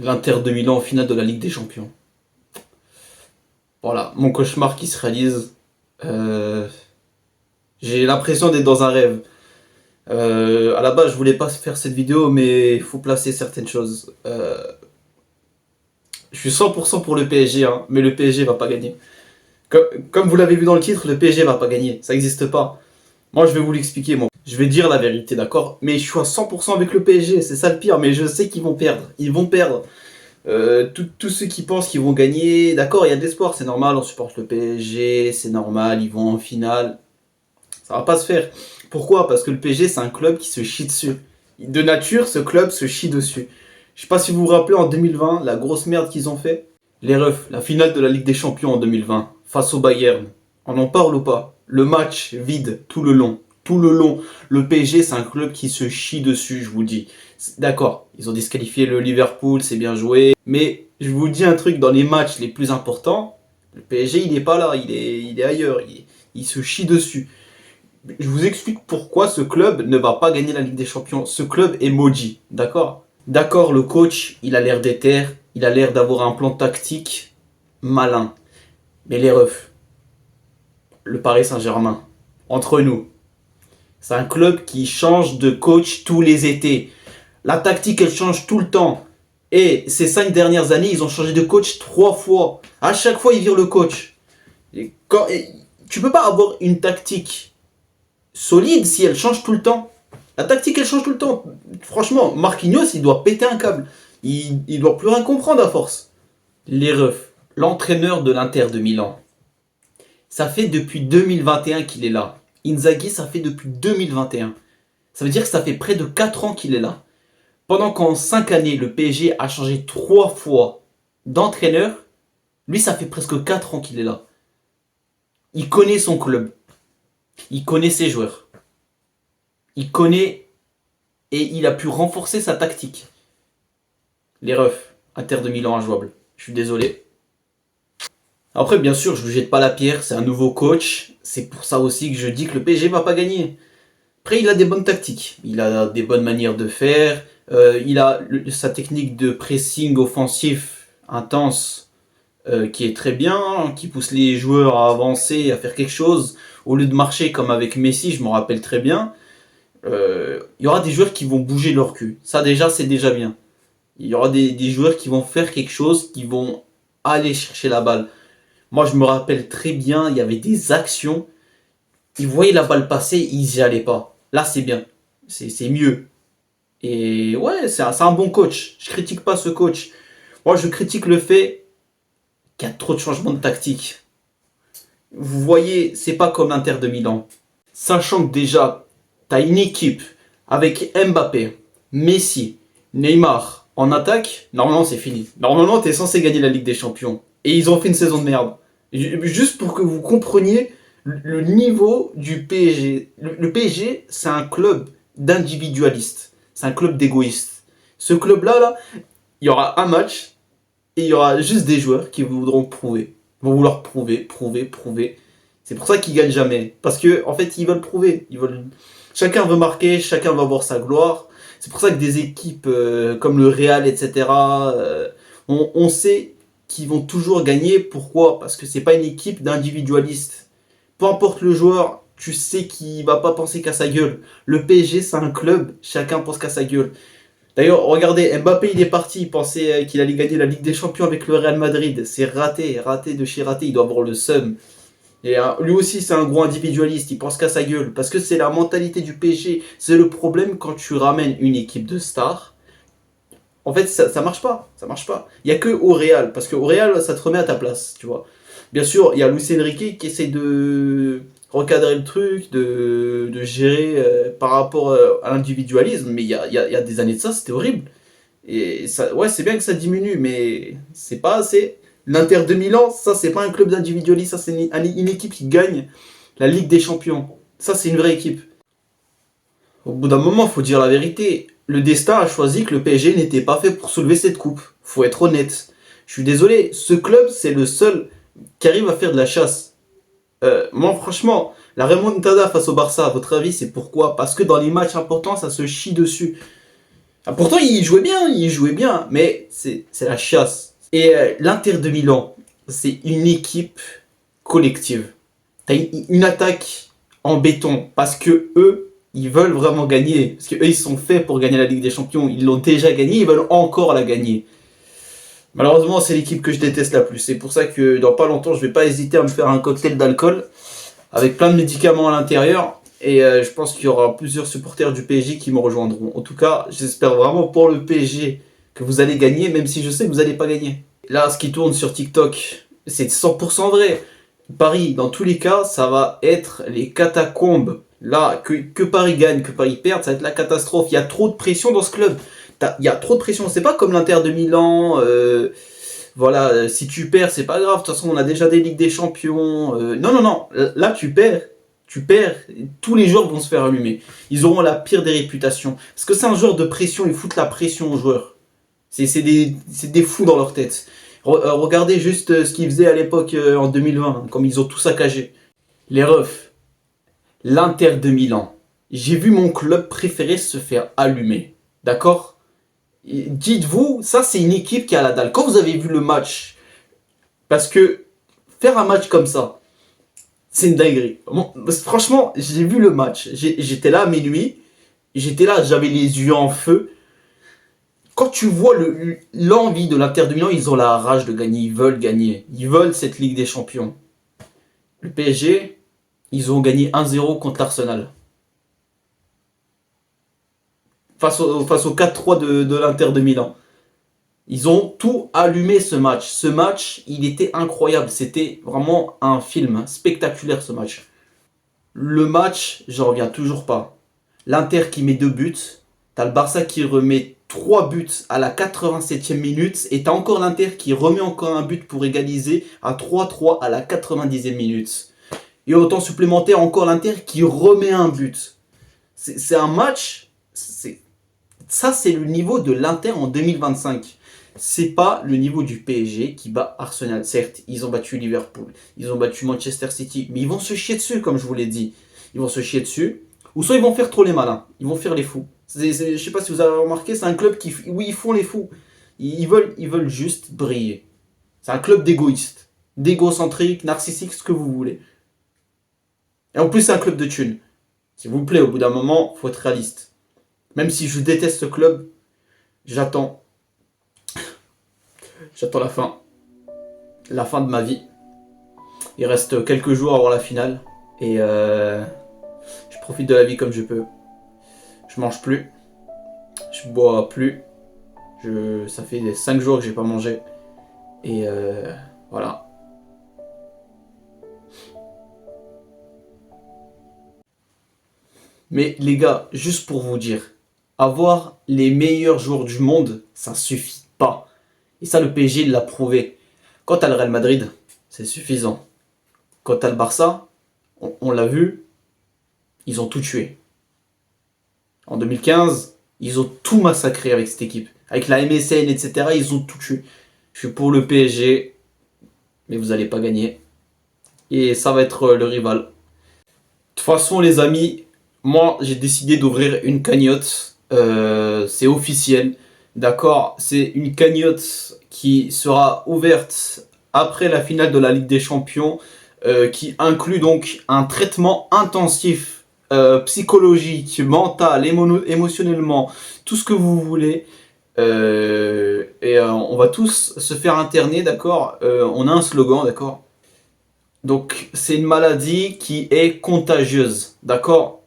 L'Inter de Milan en finale de la Ligue des Champions. Voilà, mon cauchemar qui se réalise. Euh, j'ai l'impression d'être dans un rêve. À la base, je voulais pas faire cette vidéo, mais il faut placer certaines choses. Je suis 100% pour le PSG, hein, mais le PSG va pas gagner. Comme vous l'avez vu dans le titre, le PSG va pas gagner. Ça n'existe pas. Moi, je vais vous l'expliquer, moi. Je vais dire la vérité, d'accord? Mais je suis à 100% avec le PSG, c'est ça le pire. Mais je sais qu'ils vont perdre. Ils vont perdre. Tous ceux qui pensent qu'ils vont gagner, d'accord, il y a de l'espoir, c'est normal, on supporte le PSG, c'est normal, ils vont en finale. Ça va pas se faire. Pourquoi? Parce que le PSG, c'est un club qui se chie dessus. De nature, ce club se chie dessus. Je sais pas si vous vous rappelez en 2020, la grosse merde qu'ils ont fait. Les refs, la finale de la Ligue des Champions en 2020, face au Bayern. On en parle ou pas? Le match vide tout le long. Tout le long. Le PSG, c'est un club qui se chie dessus, je vous dis. D'accord, ils ont disqualifié le Liverpool, c'est bien joué. Mais je vous dis un truc, dans les matchs les plus importants, le PSG, il n'est pas là, il est ailleurs. Il se chie dessus. Je vous explique pourquoi ce club ne va pas gagner la Ligue des Champions. Ce club est maudit, d'accord? D'accord, le coach, il a l'air d'éther, il a l'air d'avoir un plan tactique malin. Mais les refs, le Paris Saint-Germain, entre nous, c'est un club qui change de coach tous les étés. La tactique, elle change tout le temps. Et ces 5 dernières années, ils ont changé de coach 3 fois. À chaque fois, ils virent le coach. Tu peux pas avoir une tactique solide si elle change tout le temps. La tactique, elle change tout le temps. Franchement, Marquinhos, il doit péter un câble. Il doit plus rien comprendre à force. Les refs, l'entraîneur de l'Inter de Milan, ça fait depuis 2021 qu'il est là. Inzaghi, ça fait depuis 2021. Ça veut dire que ça fait près de 4 ans qu'il est là. Pendant qu'en 5 années, le PSG a changé 3 fois d'entraîneur, lui, ça fait presque 4 ans qu'il est là. Il connaît son club. Il connaît ses joueurs. Il connaît et il a pu renforcer sa tactique. Les refs, Inter de Milan injouable. Je suis désolé. Après, bien sûr, je ne lui jette pas la pierre, c'est un nouveau coach. C'est pour ça aussi que je dis que le PSG va pas gagner. Après, il a des bonnes tactiques. Il a des bonnes manières de faire. Il a sa technique de pressing offensif intense qui est très bien, qui pousse les joueurs à avancer, à faire quelque chose. Au lieu de marcher comme avec Messi, je me rappelle très bien. Il y aura des joueurs qui vont bouger leur cul. Ça déjà, c'est déjà bien. Il y aura des joueurs qui vont faire quelque chose, qui vont aller chercher la balle. Moi, je me rappelle très bien, il y avait des actions. Ils voyaient la balle passer, ils n'y allaient pas. Là, c'est bien. C'est mieux. Et ouais, c'est un bon coach. Je critique pas ce coach. Moi, je critique le fait qu'il y a trop de changements de tactique. Vous voyez, c'est pas comme l'Inter de Milan. Sachant que déjà, tu as une équipe avec Mbappé, Messi, Neymar en attaque, normalement c'est fini. Normalement, tu es censé gagner la Ligue des Champions. Et ils ont fait une saison de merde. Juste pour que vous compreniez le niveau du PSG. Le PSG, c'est un club d'individualistes. C'est un club d'égoïstes. Ce club-là, il y aura un match et il y aura juste des joueurs qui voudront prouver. Ils vont vouloir prouver. C'est pour ça qu'ils gagnent jamais. Parce que en fait, ils veulent prouver. Chacun veut marquer, chacun va avoir sa gloire. C'est pour ça que des équipes comme le Real, etc., on sait qu'ils vont toujours gagner. Pourquoi? Parce que c'est pas une équipe d'individualistes. Peu importe le joueur, tu sais qu'il va pas penser qu'à sa gueule. Le PSG, c'est un club, chacun pense qu'à sa gueule. D'ailleurs, regardez, Mbappé, il est parti, il pensait qu'il allait gagner la Ligue des Champions avec le Real Madrid. C'est raté de chez raté, il doit avoir le seum. Et lui aussi, c'est un gros individualiste, il pense qu'à sa gueule. Parce que c'est la mentalité du PSG. C'est le problème quand tu ramènes une équipe de stars. En fait, ça marche pas. Ça marche pas. Il n'y a que au Real. Parce qu'au Real, ça te remet à ta place, tu vois. Bien sûr, il y a Luis Enrique qui essaie de recadrer le truc, de gérer par rapport à l'individualisme. Mais il y a des années de ça, c'était horrible. Et ça, ouais, c'est bien que ça diminue, mais c'est pas assez. L'Inter de Milan, ça, c'est pas un club d'individualistes, ça, c'est une équipe qui gagne la Ligue des Champions. Ça, c'est une vraie équipe. Au bout d'un moment, faut dire la vérité. Le destin a choisi que le PSG n'était pas fait pour soulever cette coupe. Faut être honnête. Je suis désolé, ce club, c'est le seul qui arrive à faire de la chasse. Moi, franchement, la remontada face au Barça, à votre avis, c'est pourquoi? Parce que dans les matchs importants, ça se chie dessus. Ah, pourtant, il jouait bien, mais c'est la chasse. Et l'Inter de Milan, c'est une équipe collective. T'as une attaque en béton parce que eux, ils veulent vraiment gagner. Parce que eux, ils sont faits pour gagner la Ligue des Champions. Ils l'ont déjà gagnée, ils veulent encore la gagner. Malheureusement, c'est l'équipe que je déteste la plus. C'est pour ça que dans pas longtemps, je vais pas hésiter à me faire un cocktail d'alcool avec plein de médicaments à l'intérieur. Et je pense qu'il y aura plusieurs supporters du PSG qui me rejoindront. En tout cas, j'espère vraiment pour le PSG que vous allez gagner, même si je sais que vous n'allez pas gagner. Là, ce qui tourne sur TikTok, c'est 100% vrai. Paris, dans tous les cas, ça va être les catacombes. Là, que Paris gagne, que Paris perde, ça va être la catastrophe. Il y a trop de pression dans ce club. Il y a trop de pression. C'est pas comme l'Inter de Milan. Voilà, si tu perds, c'est pas grave. De toute façon, on a déjà des Ligues des Champions. Non, non, non. Là, tu perds. Tu perds. Tous les joueurs vont se faire allumer. Ils auront la pire des réputations. Parce que c'est un joueur de pression. Ils foutent la pression aux joueurs. C'est des fous dans leur tête. Regardez juste ce qu'ils faisaient à l'époque en 2020, comme ils ont tout saccagé. Les refs, l'Inter de Milan. J'ai vu mon club préféré se faire allumer. D'accord? Dites-vous, ça c'est une équipe qui a la dalle. Quand vous avez vu le match, parce que faire un match comme ça, c'est une dinguerie. Bon, franchement, j'ai vu le match. J'étais là à minuit. J'étais là, j'avais les yeux en feu. Quand tu vois l'envie de l'Inter de Milan, ils ont la rage de gagner, ils veulent gagner. Ils veulent cette Ligue des Champions. Le PSG, ils ont gagné 1-0 contre l'Arsenal. Face au 4-3 de l'Inter de Milan. Ils ont tout allumé ce match. Ce match, il était incroyable. C'était vraiment un film spectaculaire ce match. Le match, j'en reviens toujours pas. L'Inter qui met 2 buts. T'as le Barça qui remet 3 buts à la 87e minute. Et t'as encore l'Inter qui remet encore un but pour égaliser à 3-3 à la 90e minute. Et au temps supplémentaire, encore l'Inter qui remet un but. C'est un match. Ça, c'est le niveau de l'Inter en 2025. C'est pas le niveau du PSG qui bat Arsenal. Certes, ils ont battu Liverpool, ils ont battu Manchester City, mais ils vont se chier dessus, comme je vous l'ai dit. Ils vont se chier dessus, ou soit ils vont faire trop les malins, ils vont faire les fous. Je sais pas si vous avez remarqué, c'est un club où ils font les fous. Ils veulent juste briller. C'est un club d'égoïstes, d'égocentriques, narcissiques, ce que vous voulez. Et en plus, c'est un club de thunes. S'il vous plaît, au bout d'un moment, faut être réaliste. Même si je déteste ce club, j'attends la fin. La fin de ma vie. Il reste quelques jours avant la finale. Et je profite de la vie comme je peux. Je mange plus. Je bois plus. Ça fait 5 jours que j'ai pas mangé. Et voilà. Mais les gars, juste pour vous dire, avoir les meilleurs joueurs du monde, ça suffit pas. Et ça, le PSG l'a prouvé. Quand t'as le Real Madrid, c'est suffisant. Quand t'as le Barça, on l'a vu, ils ont tout tué. En 2015, ils ont tout massacré avec cette équipe. Avec la MSN, etc., ils ont tout tué. Je suis pour le PSG, mais vous n'allez pas gagner. Et ça va être le rival. De toute façon, les amis, moi, j'ai décidé d'ouvrir une cagnotte. C'est officiel. D'accord? C'est une cagnotte qui sera ouverte après la finale de la Ligue des Champions, qui inclut donc un traitement intensif, psychologique, mental, émotionnellement, tout ce que vous voulez. On va tous se faire interner, d'accord? On a un slogan, d'accord? Donc, c'est une maladie qui est contagieuse, d'accord?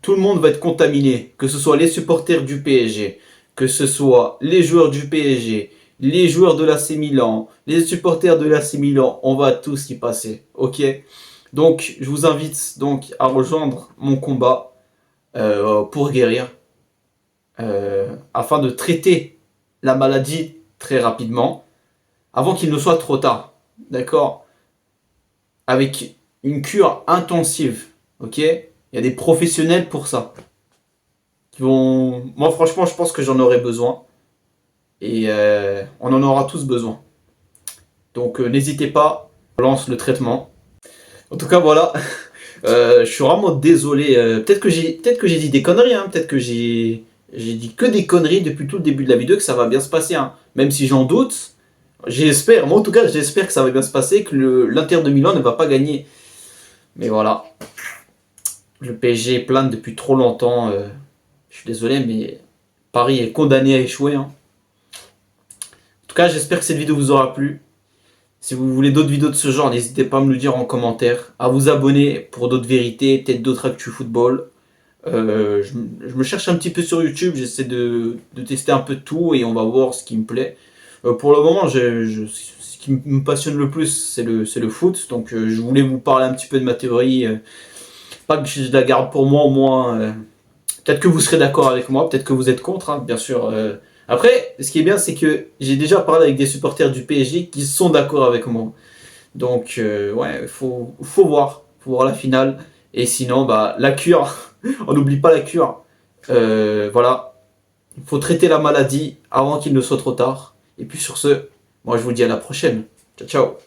Tout le monde va être contaminé, que ce soit les supporters du PSG, que ce soit les joueurs du PSG, les joueurs de l'AC Milan, les supporters de l'AC Milan, on va tous y passer, ok? Donc, je vous invite donc à rejoindre mon combat pour guérir, afin de traiter la maladie très rapidement, avant qu'il ne soit trop tard, d'accord? Avec une cure intensive, ok? Il y a des professionnels pour ça. Moi, franchement, je pense que j'en aurai besoin. Et on en aura tous besoin. Donc, n'hésitez pas, on lance le traitement. En tout cas, voilà. Je suis vraiment désolé. Peut-être que j'ai dit des conneries. Hein. Peut-être que j'ai J'ai dit que des conneries depuis tout le début de la vidéo que ça va bien se passer. Hein. Même si j'en doute, j'espère, moi en tout cas j'espère que ça va bien se passer, que l'Inter de Milan ne va pas gagner. Mais voilà, le PSG plane depuis trop longtemps. Je suis désolé, mais Paris est condamné à échouer. Hein. En tout cas, j'espère que cette vidéo vous aura plu. Si vous voulez d'autres vidéos de ce genre, n'hésitez pas à me le dire en commentaire, à vous abonner pour d'autres vérités, peut-être d'autres actus football. Je me cherche un petit peu sur YouTube, j'essaie de tester un peu de tout et on va voir ce qui me plaît. Pour le moment, ce qui me passionne le plus, c'est le foot. Donc je voulais vous parler un petit peu de ma théorie. Pas que je la garde pour moi, au moins. Peut-être que vous serez d'accord avec moi, peut-être que vous êtes contre, hein, bien sûr. Après, ce qui est bien, c'est que j'ai déjà parlé avec des supporters du PSG qui sont d'accord avec moi. Donc, ouais, faut voir. Faut voir la finale. Et sinon, bah, la cure. On n'oublie pas la cure. Voilà. Il faut traiter la maladie avant qu'il ne soit trop tard. Et puis sur ce, moi je vous dis à la prochaine. Ciao, ciao.